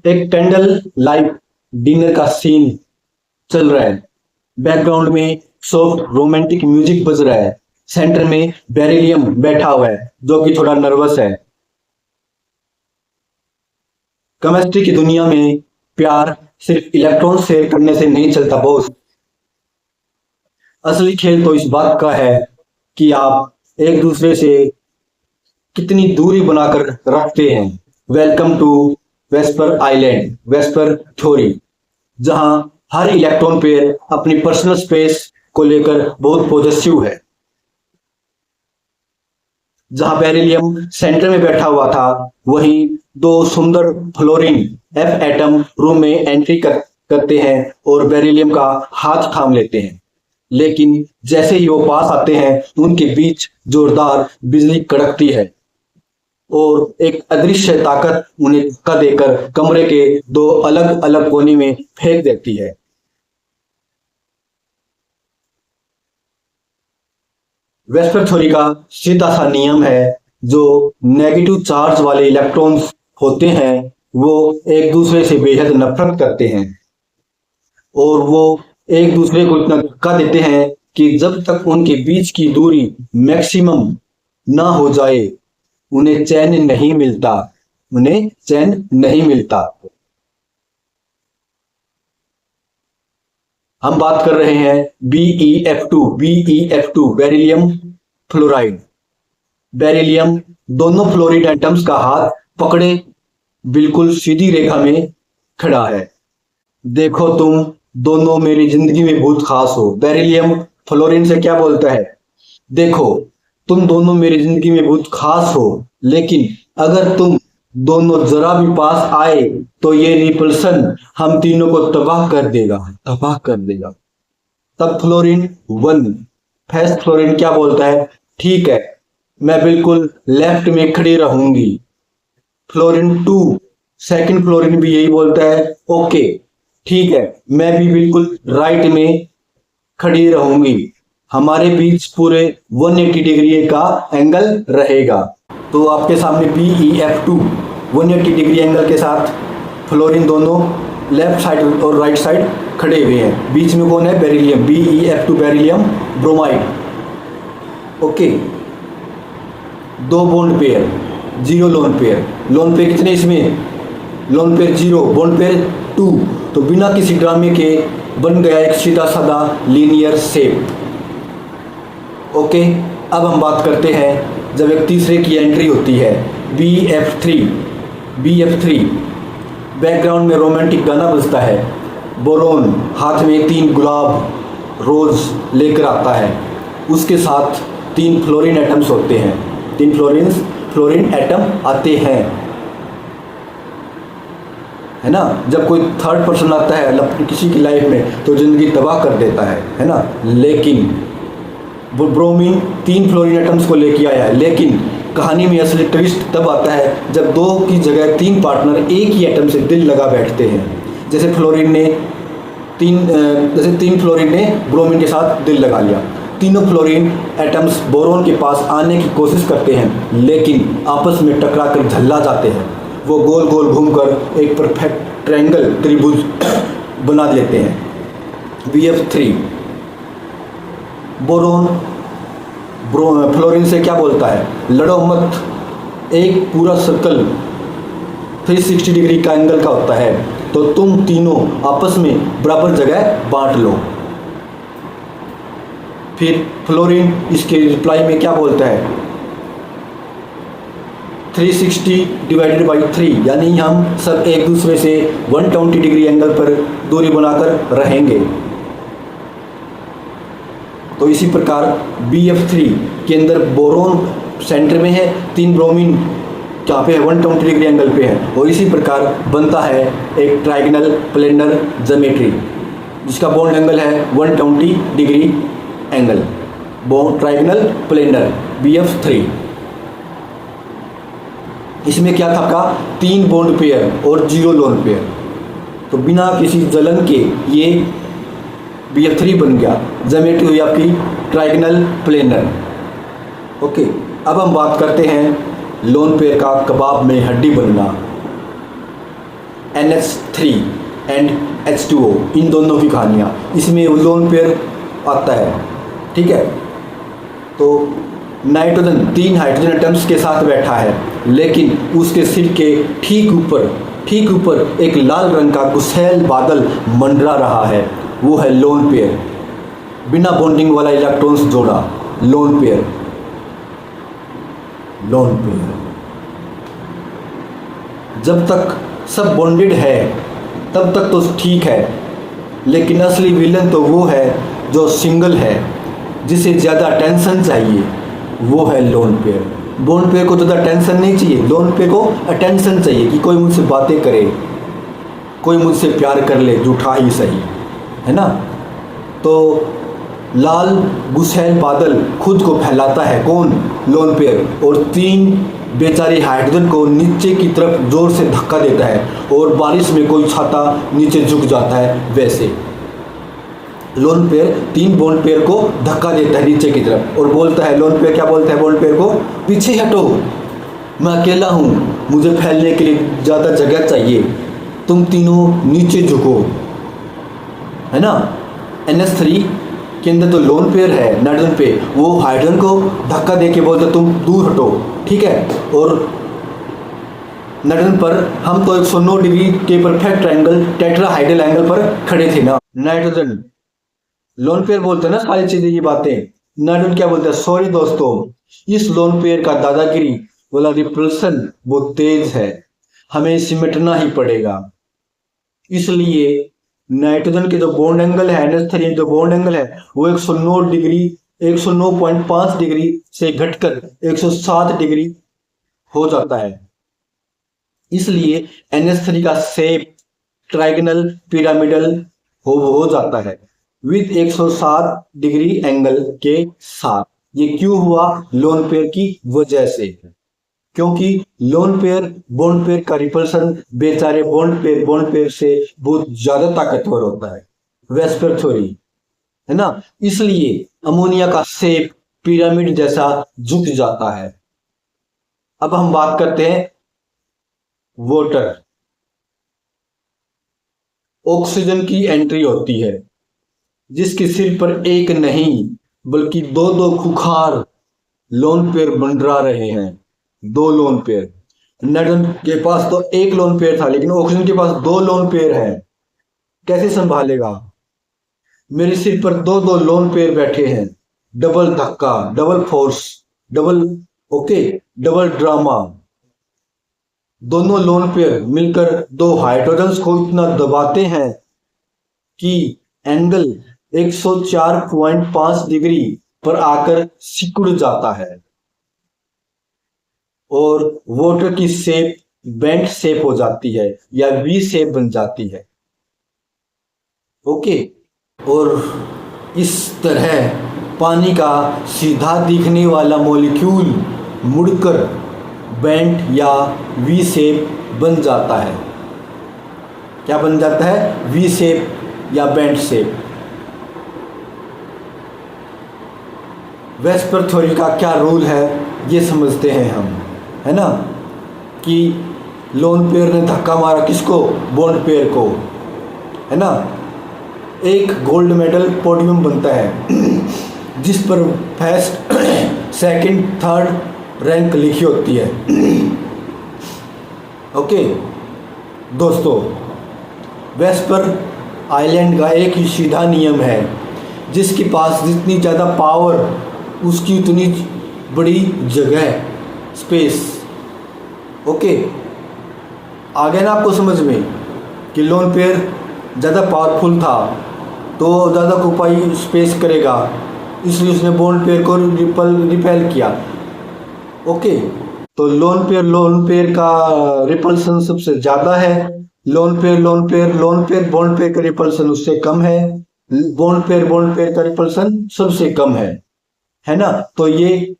एक candle light dinner का scene चल रहा है। बैकग्राउंड में सॉफ्ट रोमांटिक म्यूजिक बज रहा है। सेंटर में बेरिलियम बैठा हुआ है जो कि थोड़ा नर्वस है। केमिस्ट्री की दुनिया में प्यार सिर्फ इलेक्ट्रॉन शेयर करने से नहीं चलता बॉस। असली खेल तो इस बात का है कि आप एक दूसरे से कितनी दूरी बनाकर रखते हैं। Welcome to VSEPR island VSEPR theory, जहां हर इलेक्ट्रॉन पेयर अपनी पर्सनल स्पेस को लेकर बहुत पॉजिटिव है। जहां बेरिलियम सेंटर में बैठा हुआ था, वहीं दो सुंदर फ्लोरीन एफ एटम रूम में एंट्री करते हैं और बेरिलियम का हाथ थाम लेते हैं। लेकिन जैसे ही वो पास आते हैं, उनके बीच जोरदार बिजली कड़कती है और एक अदृश्य ताकत उन्हें धक्का देकर कमरे के दो अलग अलग कोने में फेंक देती है। वेस्पर थ्योरी का सीधा सा नियम है, जो नेगेटिव चार्ज वाले इलेक्ट्रॉन्स होते हैं वो एक दूसरे से बेहद नफरत करते हैं और वो एक दूसरे को इतना धक्का देते हैं कि जब तक उनके बीच की दूरी मैक्सिमम ना हो जाए, उन्हें चैन नहीं मिलता। उन्हें चैन नहीं मिलता। हम बात कर रहे हैं BeF2 बेरिलियम फ्लोराइड। बेरिलियम दोनों फ्लोरीन एटम्स का हाथ पकड़े बिल्कुल सीधी रेखा में खड़ा है। देखो तुम दोनों मेरी जिंदगी में बहुत खास हो। बेरिलियम फ्लोरीन से क्या बोलता है? देखो तुम दोनों मेरी जिंदगी में बहुत खास हो, लेकिन अगर तुम दोनों जरा भी पास आए तो ये रिपल्सन हम तीनों को तबाह कर देगा, तबाह कर देगा। तब फ्लोरीन 1 फर्स्ट फ्लोरीन क्या बोलता है? ठीक है, मैं बिल्कुल लेफ्ट में खड़ी रहूंगी। फ्लोरीन 2 सेकंड फ्लोरीन भी यही बोलता है, ओके ठीक है, मैं भी बिल्कुल राइट में खड़ी रहूंगी। हमारे बीच पूरे 180 डिग्री का एंगल रहेगा। तो आपके सामने BeF2 180 डिग्री एंगल के साथ फ्लोरीन दोनों लेफ्ट साइड और राइट साइड खड़े हुए हैं। बीच में कौन है? Beryllium. BeF2 beryllium bromide. Okay, दो bond pair, zero lone pair. Lone pair कितने इसमें? Lone pair 0, bond pair 2। तो बिना किसी ड्रामे के बन गया एक सीधा साधा लीनियर शेप। ओके, अब हम बात करते हैं जब एक तीसरे की एंट्री होती है, BeF3। बैकग्राउंड में रोमांटिक गाना बजता है। बोरोन हाथ में 3 गुलाब रोज लेकर आता है। उसके साथ 3 फ्लोरीन एटम्स होते हैं। 3 फ्लोरीन एटम आते हैं, है ना। जब कोई थर्ड पर्सन आता है किसी की लाइफ में तो जिंदगी तबाह कर देता है ना। लेकिन ब्रोमीन 3 फ्लोरीन एटम्स को लेके आया है। लेकिन कहानी में असली ट्विस्ट तब आता है जब 2 की जगह 3 पार्टनर एक ही एटम से दिल लगा बैठते हैं। जैसे 3 फ्लोरीन ने ब्रोमीन के साथ दिल लगा लिया। तीनों फ्लोरीन एटम्स बोरोन के पास आने की कोशिश करते हैं, लेकिन आपस में टकराकर झल्ला जाते हैं। वो गोल गोल घूमकर एक परफेक्ट ट्रायंगल त्रिभुज बना लेते हैं। BeF3 बोरोन फ्लोरीन से क्या बोलता है? लड़ो मत। एक पूरा सर्कल 360 डिग्री का एंगल का होता है, तो तुम तीनों आपस में बराबर जगह बांट लो। फिर फ्लोरीन इसके रिप्लाई में क्या बोलता है? 360 डिवाइडेड बाई 3, यानी हम सब एक दूसरे से 120 डिग्री एंगल पर दूरी बनाकर रहेंगे। तो इसी प्रकार BeF3 के अंदर बोरोन सेंटर में है, 3 ब्रोमीन जहाँ पे है 120 डिग्री एंगल पे है, और इसी प्रकार बनता है एक ट्राइगोनल प्लेनर ज्योमेट्री जिसका बॉन्ड एंगल है 120 degree angle. Bond trigonal planar BeF3। इसमें क्या था का 3 बॉन्ड पेयर और 0 लोन पेयर। तो बिना किसी जलन के ये BeF3 बन गया। ज्योमेट्री हुई आपकी ट्राइगोनल प्लेनर। ओके, अब हम बात करते हैं लोन पेयर का कबाब में हड्डी बनना। NH3 एंड H2O, इन दोनों की कहानियाँ, इसमें लोन पेयर आता है। ठीक है, तो नाइट्रोजन 3 हाइड्रोजन एटम्स के साथ बैठा है, लेकिन उसके सिर के ठीक ऊपर एक लाल रंग का गुस्सैल बादल मंडरा रहा है, वो है लोन पेयर। बिना बॉन्डिंग वाला इलेक्ट्रॉन्स जोड़ा, लोन पेयर। जब तक सब बॉन्डेड है तब तक तो ठीक है, लेकिन असली विलन तो वो है जो सिंगल है, जिसे ज़्यादा टेंशन चाहिए, वो है लोन पेयर। बोन पेयर को ज़्यादा टेंशन नहीं चाहिए, लोन पेयर को अटेंशन चाहिए कि कोई मुझसे बातें करे, कोई मुझसे प्यार कर ले, झूठा ही सही, है ना। तो लाल गुस्सैल बादल खुद को फैलाता है, कौन? लोन पेयर, और 3 बेचारे हाइड्रोजन को नीचे की तरफ जोर से धक्का देता है, और बारिश में कोई छाता नीचे झुक जाता है वैसे लोन पेयर 3 बॉन्ड पेयर को धक्का देता है नीचे की तरफ, और बोलता है, लोन पेयर क्या बोलता है बॉन्ड पेयर को? पीछे हटो, मैं अकेला हूँ, मुझे फैलने के लिए ज़्यादा जगह चाहिए, तुम तीनों नीचे झुको, है ना। NH3 के अंदर तो लोन पेयर है नाइट्रोजन पे, वो हाइड्रोजन को धक्का दे के बोलते तुम दूर हटो, ठीक है। और नाइट्रोजन पर हम तो 109 डिग्री के परफेक्ट एंगल टेट्राहाइड्रल एंगल पर खड़े थे ना। नाइट्रोजन लोन पेयर बोलते हैं ना सारी चीजें, ये बातें। नाइट्रोजन क्या बोलते हैं? सॉरी दोस्तों, इस लोन पेयर का दादागिरी वाला रिपल्सन बहुत तेज है, हमें सिमटना ही पड़ेगा। इसलिए नाइट्रोजन के जो बॉन्ड एंगल है, NH3 जो बॉन्ड एंगल है, वो 109.5 डिग्री से घटकर 107 डिग्री हो जाता है। इसलिए NH3 का शेप ट्राइगोनल पिरामिडल हो जाता है विद 107 डिग्री एंगल के साथ। ये क्यों हुआ? लोन पेयर की वजह से, क्योंकि लोन पेयर बॉन्ड पेयर का रिपल्सन बेचारे बॉन्ड पेयर से बहुत ज्यादा ताकतवर होता है, वेस्पर थ्योरी, है ना। इसलिए अमोनिया का शेप पिरामिड जैसा झुक जाता है। अब हम बात करते हैं वाटर। ऑक्सीजन की एंट्री होती है, जिसके सिर पर एक नहीं बल्कि 2 खुखार लोन पेयर मंडरा रहे हैं। 2 लोन पेयर। नाइट्रोजन के पास तो 1 लोन पेयर था, लेकिन ऑक्सीजन के पास 2 लोन पेयर है। कैसे संभालेगा? मेरे सिर पर 2 लोन पेयर बैठे हैं, डबल धक्का, डबल फोर्स, डबल ड्रामा। दोनों लोन पेयर मिलकर 2 हाइड्रोजन्स को इतना दबाते हैं कि एंगल 104.5 डिग्री पर आकर सिकुड़ जाता है, और वाटर की शेप बेंट शेप हो जाती है या वी शेप बन जाती है। ओके, और इस तरह पानी का सीधा दिखने वाला मॉलिक्यूल मुड़कर बेंट या वी शेप बन जाता है। क्या बन जाता है? वी शेप या बेंट शेप। वेस्पर थ्योरी का क्या रूल है ये समझते हैं हम, है ना, कि लोन पेयर ने धक्का मारा किसको? बॉन्ड पेयर को, है ना। एक गोल्ड मेडल पोडियम बनता है जिस पर फर्स्ट सेकंड थर्ड रैंक लिखी होती है। ओके दोस्तों, वेस्पर आइलैंड का एक ही सीधा नियम है, जिसके पास जितनी ज़्यादा पावर उसकी उतनी बड़ी जगह, स्पेस। ओके, आ गया ना आपको समझ में कि लोन पेयर ज़्यादा पावरफुल था तो ज़्यादा ऑक्यूपाई स्पेस करेगा, इसलिए उसने बॉन्ड पेयर को रिपेल किया। ओके, तो लोन पेयर का रिपल्सन सबसे ज़्यादा है। लोन पेयर बॉन्ड पेयर का रिपल्सन उससे कम है। बॉन्ड पेयर का रिपल्सन सबसे कम है ना। तो ये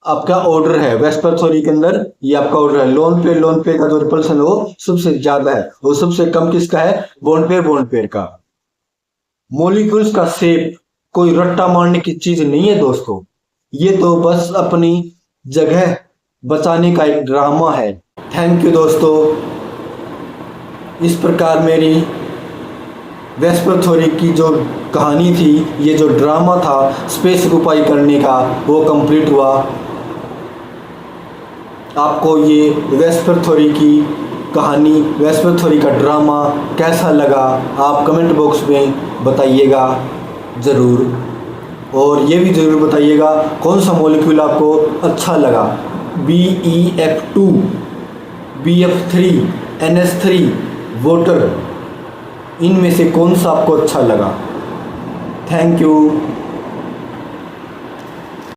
आपका ऑर्डर है वेस्पर थ्योरी के अंदर, ये आपका ऑर्डर है। लोन पेयर का जो रिपल्सन वो सबसे ज्यादा है, वो सबसे कम किसका है? बॉन्ड पेयर का। मॉलिक्यूल्स का शेप कोई रट्टा मारने की चीज नहीं है दोस्तों, ये तो बस अपनी जगह बचाने का एक ड्रामा है। थैंक यू दोस्तों। इस प्रकार मेरी वेस्पर थ्योरी की जो कहानी थी, ये जो ड्रामा था स्पेस ऑक्यूपाई करने का, वो कंप्लीट हुआ। आपको ये वेस्पर थ्योरी की कहानी, वेस्पर थ्योरी का ड्रामा कैसा लगा, आप कमेंट बॉक्स में बताइएगा ज़रूर। और ये भी ज़रूर बताइएगा कौन सा मॉलिक्यूल आपको अच्छा लगा, BeF2, BF3, NH3, वाटर, इनमें से कौन सा आपको अच्छा लगा। Thank you.